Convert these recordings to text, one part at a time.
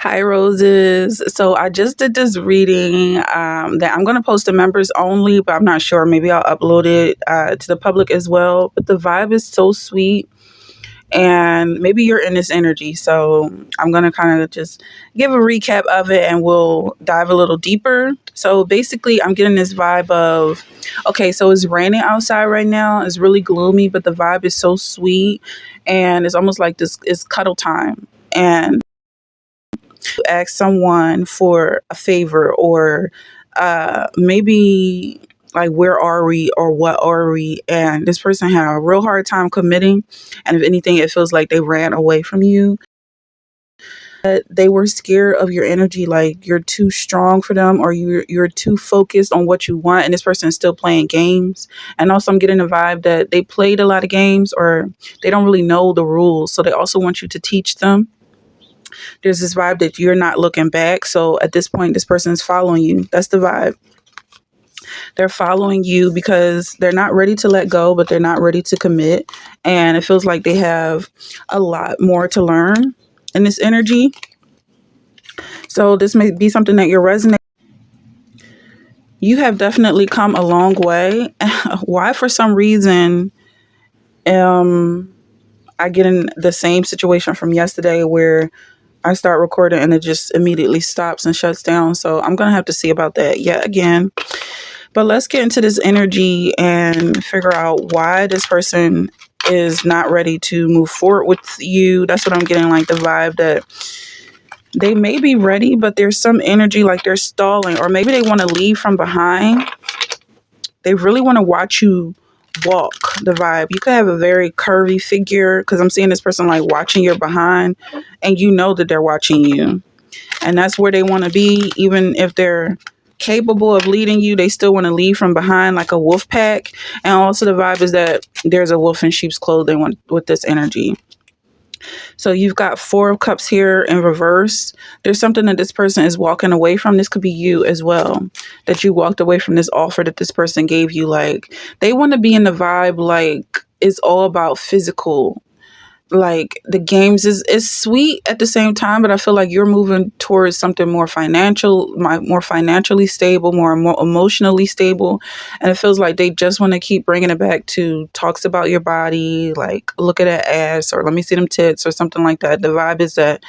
Hi, Roses. So I just did this reading that I'm going to post to members only, but I'm not sure. Maybe I'll upload it to the public as well. But the vibe is so sweet, and maybe you're in this energy. So I'm going to kind of just give a recap of it and we'll dive a little deeper. So basically, I'm getting this vibe of, okay, so it's raining outside right now. It's really gloomy, but the vibe is so sweet, and it's almost like this is cuddle time. And ask someone for a favor, or maybe like, where are we, or what are we, and this person had a real hard time committing, and if anything it feels like they ran away from you. They were scared of your energy, like you're too strong for them, or you're too focused on what you want, and this person is still playing games. And also I'm getting a vibe that they played a lot of games, or they don't really know the rules, so they also want you to teach them. There's this vibe that you're not looking back. So at this point, this person is following you. That's the vibe. They're following you because they're not ready to let go, but they're not ready to commit. And it feels like they have a lot more to learn in this energy. So this may be something that you're resonating. You have definitely come a long way. Why, for some reason, I get in the same situation from yesterday where I start recording and it just immediately stops and shuts down. So I'm going to have to see about that yet again. But let's get into this energy and figure out why this person is not ready to move forward with you. That's what I'm getting, like the vibe that they may be ready, but there's some energy like they're stalling, or maybe they want to leave from behind. They really want to watch you walk, the vibe. You could have a very curvy figure, because I'm seeing this person like watching your behind, and you know that they're watching you. And that's where they want to be. Even if they're capable of leading you, they still want to lead from behind like a wolf pack. And also the vibe is that there's a wolf in sheep's clothing with this energy. So you've got Four of Cups here in reverse. There's something that this person is walking away from. This could be you as well, that you walked away from this offer that this person gave you. Like, they want to be in the vibe like it's all about physical. Like, the games is sweet at the same time, but I feel like you're moving towards something more financial, more financially stable, more emotionally stable. And it feels like they just want to keep bringing it back to talks about your body, like, look at that ass, or let me see them tits, or something like that. The vibe is that,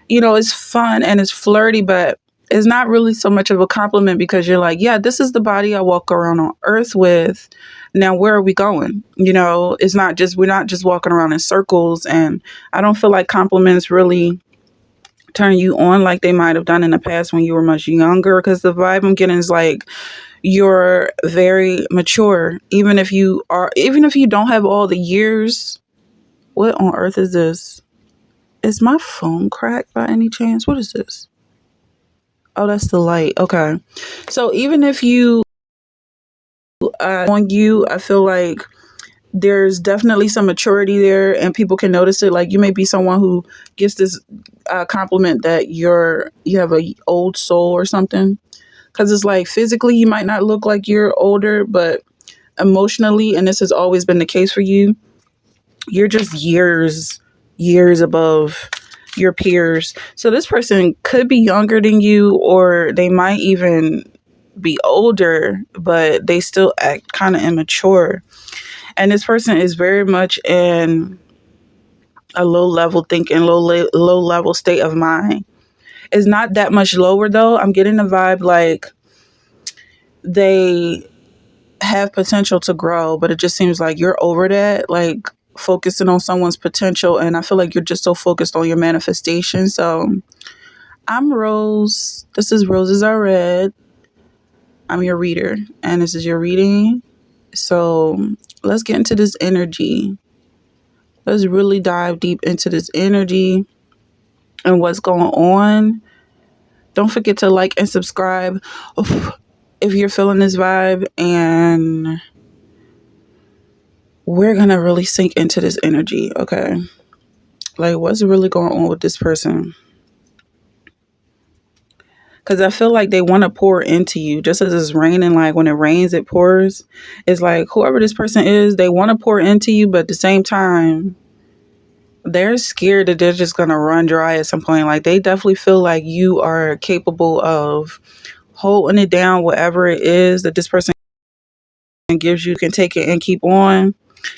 it's fun and it's flirty, but it's not really so much of a compliment, because you're like, yeah, this is the body I walk around on earth with. Now, where are we going? It's not just, we're not just walking around in circles. And I don't feel like compliments really turn you on like they might have done in the past when you were much younger, because the vibe I'm getting is like you're very mature, even if you don't have all the years. What on earth is this? Is my phone cracked by any chance? What is this? Oh, that's the light. Okay. So even if you on you, I feel like there's definitely some maturity there, and people can notice it. Like, you may be someone who gets this compliment that you have a old soul or something, because it's like physically you might not look like you're older, but emotionally, and this has always been the case for you, you're just years above your peers. So this person could be younger than you, or they might even be older, but they still act kind of immature. And this person is very much in a low level thinking, low level state of mind. It's not that much lower though. I'm getting the vibe like they have potential to grow, but it just seems like you're over that, like focusing on someone's potential. And I feel like you're just so focused on your manifestation. So I'm Rose. This is Roses Are Red. I'm your reader, and this is your reading. So let's get into this energy. Let's really dive deep into this energy and what's going on. Don't forget to like and subscribe if you're feeling this vibe, and we're going to really sink into this energy, okay? Like, what's really going on with this person? Because I feel like they want to pour into you, just as it's raining. Like, when it rains, it pours. It's like whoever this person is, they want to pour into you, but at the same time, they're scared that they're just going to run dry at some point. Like, they definitely feel like you are capable of holding it down, whatever it is that this person gives you, can take it and keep on.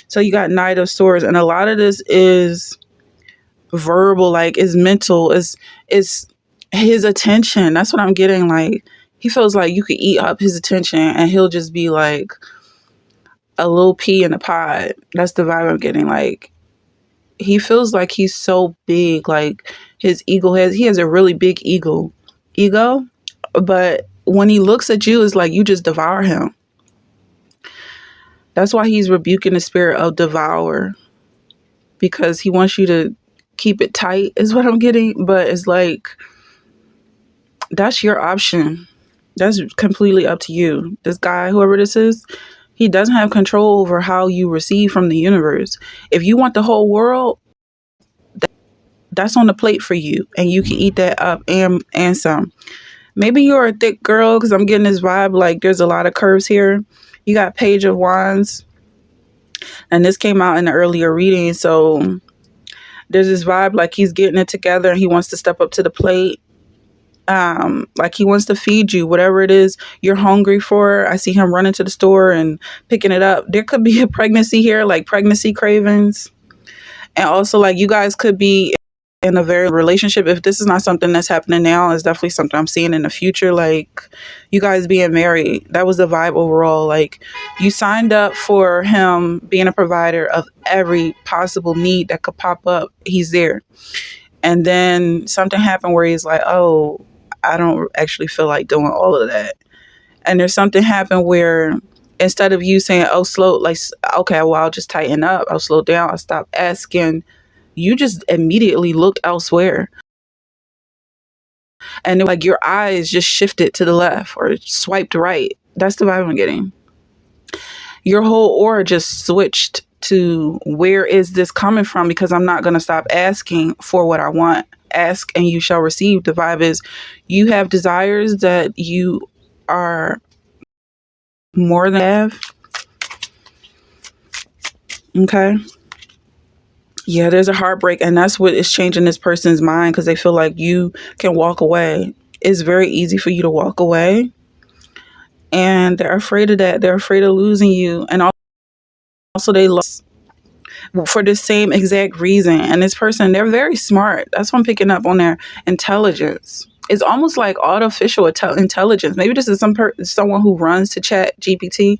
So you got Knight of Swords, and a lot of this is verbal, like it's mental, it's his attention. That's what I'm getting. Like, he feels like you could eat up his attention and he'll just be like a little pea in a pod. That's the vibe I'm getting. Like, he feels like he's so big, like his he has a really big ego, but when he looks at you, it's like you just devour him. That's why he's rebuking the spirit of devour, because he wants you to keep it tight, is what I'm getting. But it's like, that's your option. That's completely up to you. This guy, whoever this is, he doesn't have control over how you receive from the universe. If you want the whole world, that's on the plate for you, and you can eat that up and some. Maybe you're a thick girl, because I'm getting this vibe like there's a lot of curves here. You got Page of Wands, and this came out in the earlier reading. So there's this vibe like he's getting it together and he wants to step up to the plate. Like he wants to feed you whatever it is you're hungry for. I see him running to the store and picking it up. There could be a pregnancy here, like pregnancy cravings. And also, like, you guys could be in a very relationship. If this is not something that's happening now, it's definitely something I'm seeing in the future. Like, you guys being married, that was the vibe overall. Like, you signed up for him being a provider of every possible need that could pop up. He's there. And then something happened where he's like, oh, I don't actually feel like doing all of that. And there's something happened where instead of you saying, oh, slow, like, okay, well, I'll just tighten up, I'll slow down, I'll stop asking, you just immediately looked elsewhere. And like your eyes just shifted to the left or swiped right. That's the vibe I'm getting. Your whole aura just switched to, where is this coming from? Because I'm not going to stop asking for what I want. Ask and you shall receive. The vibe is, you have desires that you are more than have. Okay. Yeah, there's a heartbreak, and that's what is changing this person's mind, because they feel like you can walk away. It's very easy for you to walk away, and they're afraid of that. They're afraid of losing you, and also they lost for the same exact reason. And this person, they're very smart. That's what I'm picking up on their intelligence. It's almost like artificial intelligence. Maybe this is someone who runs to Chat GPT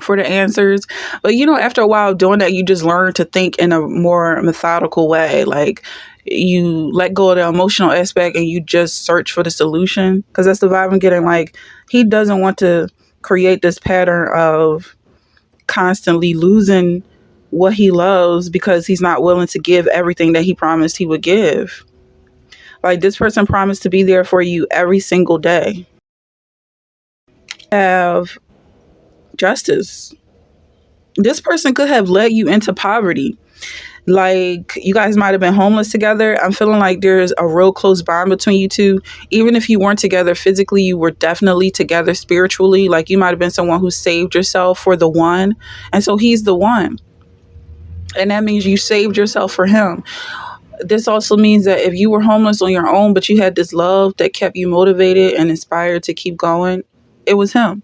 for the answers. But after a while of doing that, you just learn to think in a more methodical way. Like, you let go of the emotional aspect and you just search for the solution. Because that's the vibe I'm getting. Like, he doesn't want to create this pattern of constantly losing what he loves because he's not willing to give everything that he promised he would give. Like, this person promised to be there for you every single day. Have Justice. This person could have led you into poverty. Like, you guys might have been homeless together. I'm feeling like there's a real close bond between you two. Even if you weren't together physically, you were definitely together spiritually. Like, you might have been someone who saved yourself for the one. And so he's the one. And that means you saved yourself for him. This also means that if you were homeless on your own, but you had this love that kept you motivated and inspired to keep going, it was him.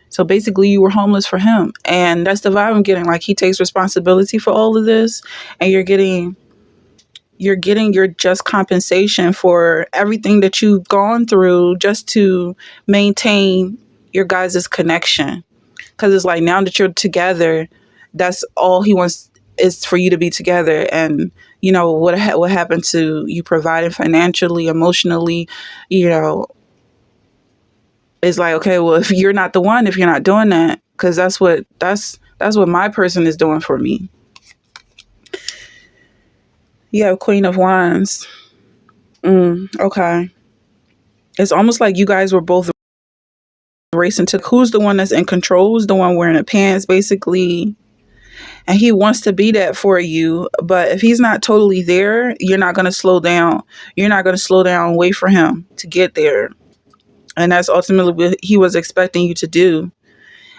So basically, you were homeless for him. And that's the vibe I'm getting. Like, he takes responsibility for all of this, and you're getting your just compensation for everything that you've gone through just to maintain your guys' connection. Because it's like, now that you're together, that's all he wants is for you to be together. And what happened to you providing financially, emotionally, it's like, okay, well, if you're not the one, if you're not doing that, because that's what my person is doing for me. You have Queen of Wands. Okay. It's almost like you guys were both racing to who's the one that's in control, who's the one wearing the pants, basically. And he wants to be that for you. But if he's not totally there, you're not going to slow down. You're not going to slow down and wait for him to get there. And that's ultimately what he was expecting you to do.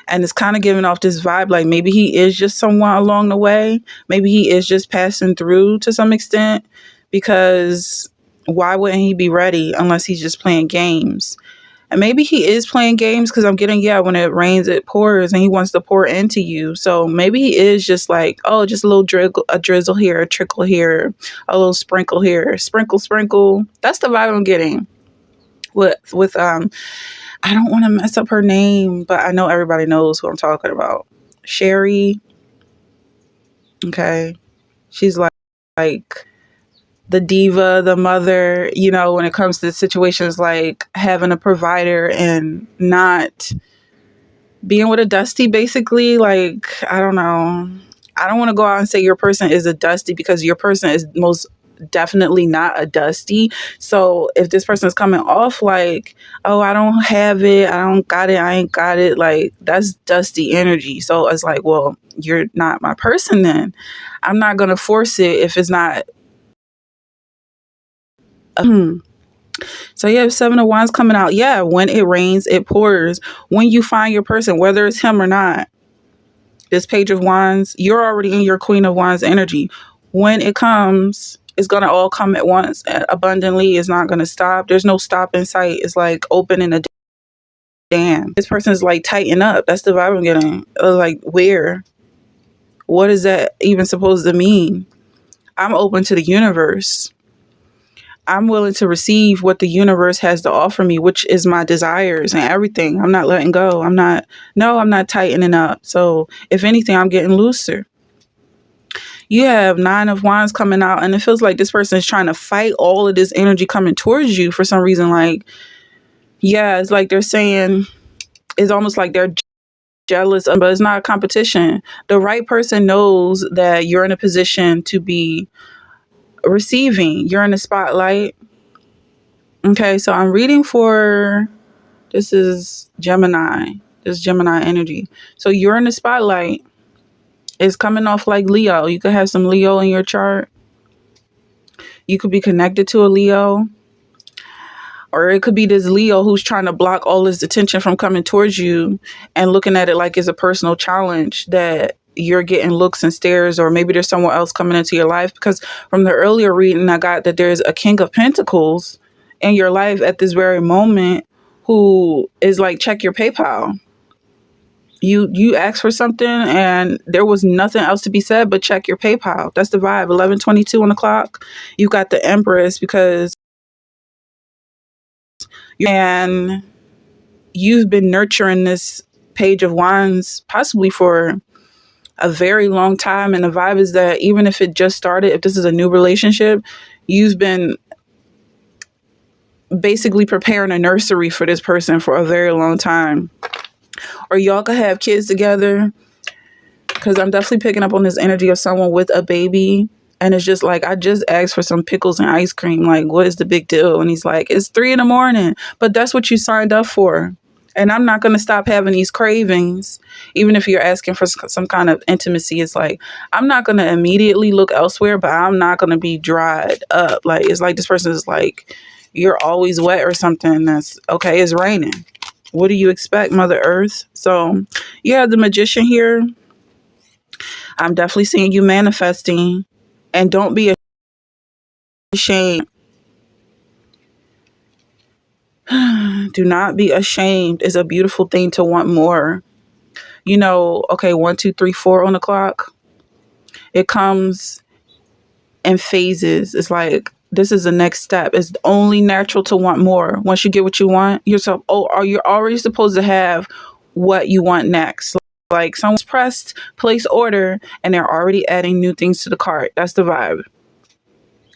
And it's kind of giving off this vibe like maybe he is just someone along the way. Maybe he is just passing through to some extent, because why wouldn't he be ready unless he's just playing games? And maybe he is playing games because I'm getting, yeah, when it rains, it pours, and he wants to pour into you. So maybe he is just like, oh, just a little drizzle here, a trickle here, a little sprinkle here, sprinkle, sprinkle. That's the vibe I'm getting with I don't want to mess up her name, but I know everybody knows who I'm talking about. Sherry. Okay. She's like the diva, the mother, when it comes to situations like having a provider and not being with a dusty, basically. Like, I don't know. I don't want to go out and say your person is a dusty, because your person is most definitely not a dusty. So if this person is coming off like, oh, I don't have it, I don't got it, I ain't got it, like, that's dusty energy. So it's like, well, you're not my person then. I'm not going to force it if it's not. So you have Seven of Wands coming out. Yeah, when it rains, it pours. When you find your person, whether it's him or not, this Page of Wands, you're already in your Queen of Wands energy. When it comes, it's going to all come at once abundantly. It's not going to stop. There's no stop in sight. It's like opening a dam. This person's like tighten up. That's the vibe I'm getting. Like, where? What is that even supposed to mean? I'm open to the universe. I'm willing to receive what the universe has to offer me, which is my desires and everything. I'm not letting go. I'm not tightening up. So if anything, I'm getting looser. You have Nine of Wands coming out, and it feels like this person is trying to fight all of this energy coming towards you for some reason. Like, yeah, it's like they're saying, it's almost like they're jealous, but it's not a competition. The right person knows that you're in a position to be receiving. You're in the spotlight. Okay, so I'm reading for, this is Gemini. This is Gemini energy. So you're in the spotlight. It's coming off like Leo. You could have some Leo in your chart. You could be connected to a Leo. Or it could be this Leo who's trying to block all this attention from coming towards you and looking at it like it's a personal challenge that you're getting looks and stares, or maybe there's someone else coming into your life. Because from the earlier reading, I got that there's a King of Pentacles in your life at this very moment who is like, check your PayPal. You asked for something and there was nothing else to be said but check your PayPal. That's the vibe. 11:22 on the clock. You got the Empress, because and you've been nurturing this Page of Wands possibly for a very long time. And the vibe is that even if it just started, if this is a new relationship, you've been basically preparing a nursery for this person for a very long time. Or y'all could have kids together, because I'm definitely picking up on this energy of someone with a baby. And it's just like, I just asked for some pickles and ice cream. Like, what is the big deal? And he's like, it's 3 a.m. But that's what you signed up for. And I'm not going to stop having these cravings. Even if you're asking for some kind of intimacy, it's like, I'm not going to immediately look elsewhere, but I'm not going to be dried up. Like, it's like this person is like, you're always wet or something. That's okay. It's raining. What do you expect, Mother Earth? So yeah, the Magician here. I'm definitely seeing you manifesting, and don't be ashamed. Do not be ashamed. It's a beautiful thing to want more. Okay, 1, 2, 3, 4 on the clock. It comes in phases. It's like, this is the next step. It's only natural to want more. Once you get what you want, you're already supposed to have what you want next. Like someone's pressed place order and they're already adding new things to the cart. That's the vibe.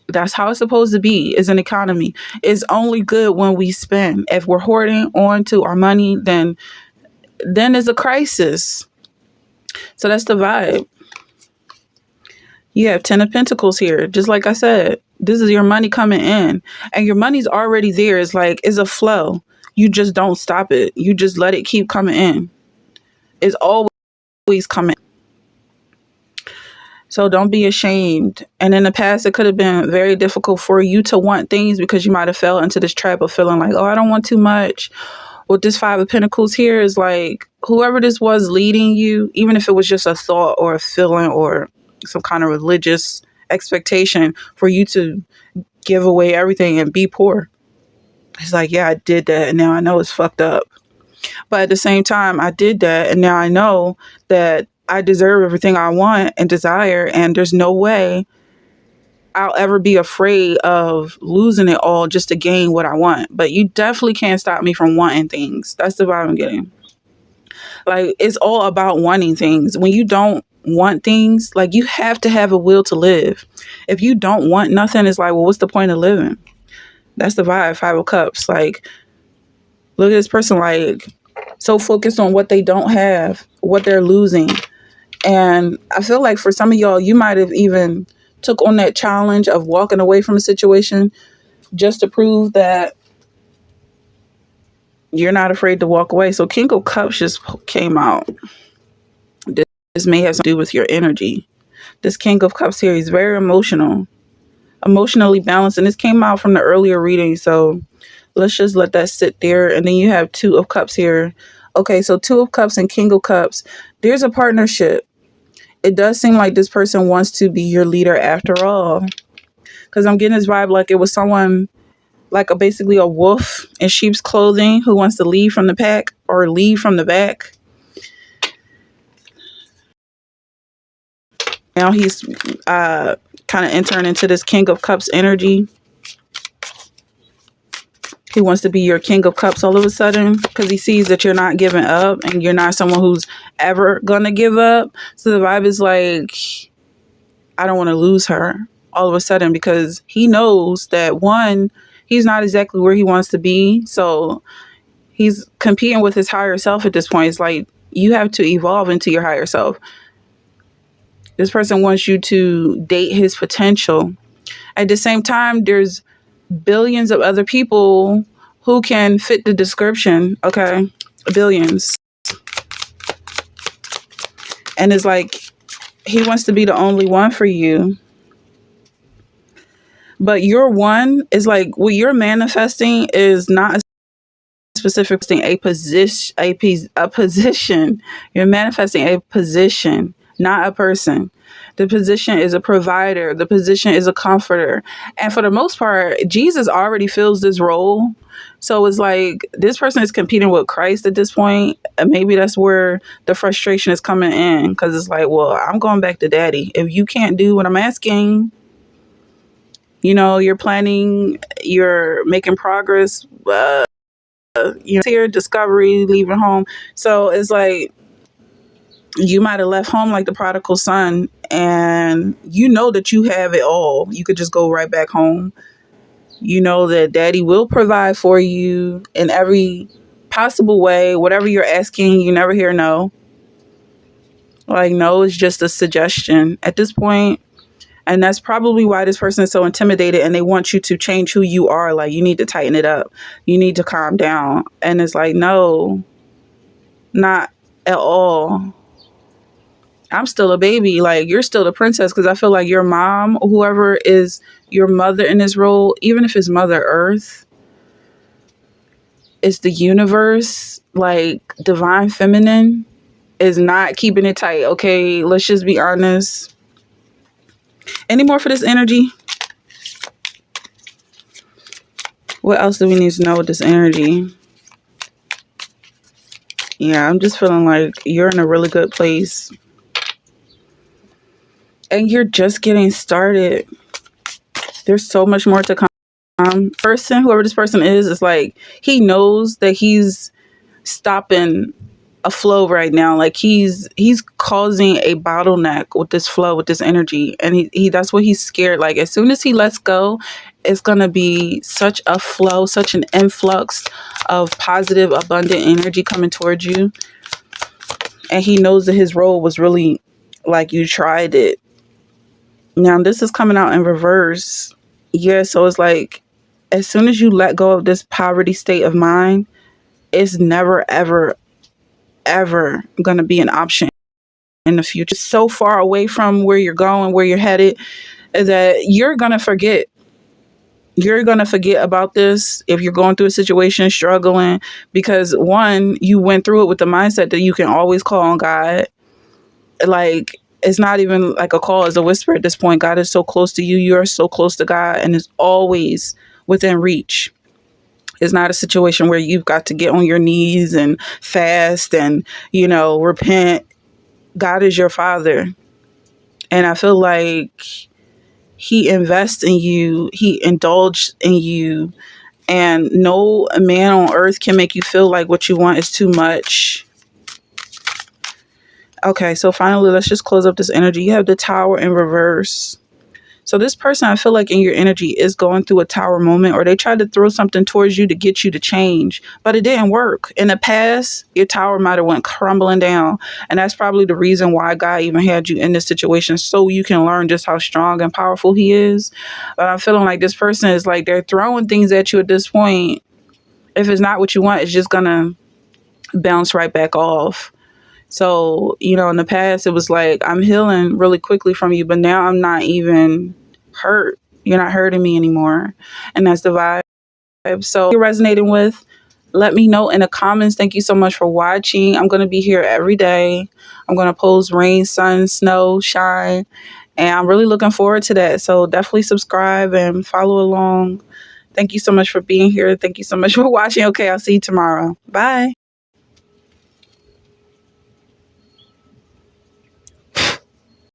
That's how it's supposed to be. It's an economy. It's only good when we spend. If we're hoarding on to our money, then it's a crisis. So that's the vibe. You have 10 of Pentacles here. Just like I said, this is your money coming in, and your money's already there. It's like, it's a flow. You just don't stop it. You just let it keep coming in. It's always coming. So don't be ashamed. And in the past, it could have been very difficult for you to want things because you might have fell into this trap of feeling like, oh, I don't want too much. with this Five of Pentacles here is like whoever this was leading you, even if it was just a thought or a feeling or some kind of religious expectation for you to give away everything and be poor. It's like, yeah, I did that and now I know it's fucked up. But at the same time, I did that and now I know that I deserve everything I want and desire, and there's no way I'll ever be afraid of losing it all just to gain what I want. But you definitely can't stop me from wanting things. That's the vibe I'm getting. Like, it's all about wanting things. When you don't want things, like, you have to have a will to live. If you don't want nothing, it's like, well, what's the point of living? That's the vibe. Five of Cups. Like, look at this person, like, so focused on what they don't have, what they're losing. And I feel like for some of y'all, you might have even took on that challenge of walking away from a situation just to prove that you're not afraid to walk away. So King of Cups just came out. This may have something to do with your energy. This King of Cups here is very emotional, emotionally balanced. And this came out from the earlier reading. So let's just let that sit there. And then you have Two of Cups here. Okay, so Two of Cups and King of Cups. There's a partnership. It does seem like this person wants to be your leader after all. Because I'm getting this vibe like it was someone, like basically a wolf in sheep's clothing who wants to lead from the pack or lead from the back. Now he's kind of entering into this King of Cups energy. He wants to be your King of Cups all of a sudden because he sees that you're not giving up and you're not someone who's ever going to give up. So the vibe is like, I don't want to lose her all of a sudden, because he knows that, one, he's not exactly where he wants to be. So he's competing with his higher self at this point. It's like you have to evolve into your higher self. This person wants you to date his potential. At the same time, there's billions of other people who can fit the description. Okay, billions. And it's like he wants to be the only one for you. But your one is like what you're manifesting is not a specific thing, a position. You're manifesting a position, not a person. The position is a provider. The position is a comforter. And for the most part, Jesus already fills this role. So it's like this person is competing with Christ at this point. And maybe that's where the frustration is coming in. Because it's like, well, I'm going back to daddy. If you can't do what I'm asking, you know, you're planning, you're making progress, here, discovery, leaving home. So it's like, you might have left home like the prodigal son, and you know that you have it all. You could just go right back home. You know that daddy will provide for you in every possible way. Whatever you're asking, you never hear no. Like, no, it's just a suggestion at this point. And that's probably why this person is so intimidated and they want you to change who you are. Like, you need to tighten it up. You need to calm down. And it's like, no, not at all. I'm still a baby. Like, you're still the princess, because I feel like your mom, whoever is your mother in this role, even if it's Mother Earth, it's the universe, like divine feminine, is not keeping it tight. Okay, let's just be honest. Any more for this energy? What else do we need to know with this energy? Yeah, I'm just feeling like you're in a really good place. And you're just getting started. There's so much more to come. Person, whoever this person is like, he knows that he's stopping a flow right now. Like he's causing a bottleneck with this flow, with this energy. And he that's what he's scared. Like, as soon as he lets go, it's going to be such a flow, such an influx of positive, abundant energy coming towards you. And he knows that his role was really like, you tried it. Now, this is coming out in reverse. Yeah, so it's like, as soon as you let go of this poverty state of mind, it's never, ever, ever going to be an option in the future. It's so far away from where you're going, where you're headed, that you're going to forget. You're going to forget about this if you're going through a situation, struggling, because one, you went through it with the mindset that you can always call on God. Like, it's not even like a call, it's a whisper at this point. God is so close to you. You are so close to God, and it's always within reach. It's not a situation where you've got to get on your knees and fast and, repent. God is your father. And I feel like he invests in you. He indulged in you. And no man on earth can make you feel like what you want is too much. Okay, so finally, let's just close up this energy. You have the Tower in reverse. So this person, I feel like in your energy, is going through a tower moment, or they tried to throw something towards you to get you to change, but it didn't work. In the past, your tower might have went crumbling down. And that's probably the reason why God even had you in this situation, so you can learn just how strong and powerful he is. But I'm feeling like this person is like, they're throwing things at you at this point. If it's not what you want, it's just going to bounce right back off. So, in the past, it was like, I'm healing really quickly from you, but now I'm not even hurt. You're not hurting me anymore. And that's the vibe. So if you're resonating with, let me know in the comments. Thank you so much for watching. I'm going to be here every day. I'm going to post rain, sun, snow, shine. And I'm really looking forward to that. So definitely subscribe and follow along. Thank you so much for being here. Thank you so much for watching. Okay, I'll see you tomorrow. Bye.